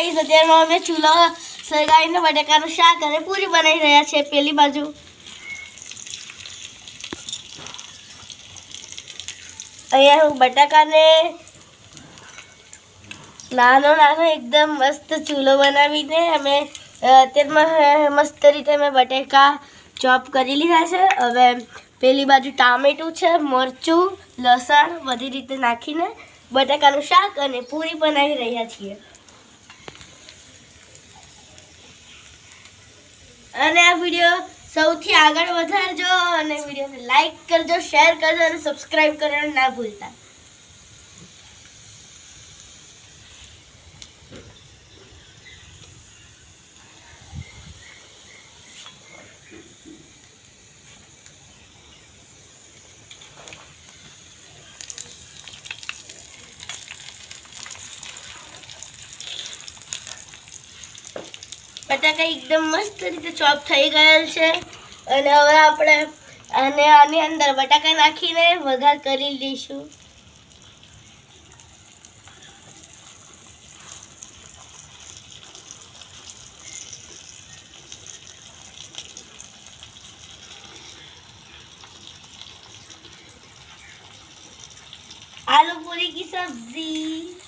Guys અત્યારે અમે ચૂલો સળગાવીને બટાકાનું શાક અને પૂરી બનાવી રહ્યા છે। પેલી બાજુ અહીંયા હું બટાકાને નાનો નાનો એકદમ મસ્ત ચૂલો બનાવીને અમે અત્યારમાં મસ્ત રીતે અમે બટાકા ચોપ કરી લીધા છે। હવે પેલી બાજુ ટામેટું છે, મરચું, લસણ બધી રીતે નાખીને બટાકાનું શાક અને પૂરી બનાવી રહ્યા છીએ। અને આ વિડિયો સૌથી આગળ વધારજો અને વિડિયોને લાઈક કરજો, શેર કરજો અને સબસ્ક્રાઇબ કરવાનું ના ભૂલતા। બટાકા એકદમ મસ્ત રીતે ચોપ થઈ ગયેલ છે અને હવે આપણે આની અંદર બટાકા નાખીને વઘાર કરી લઈશું। आलू पूरी की सब्जी।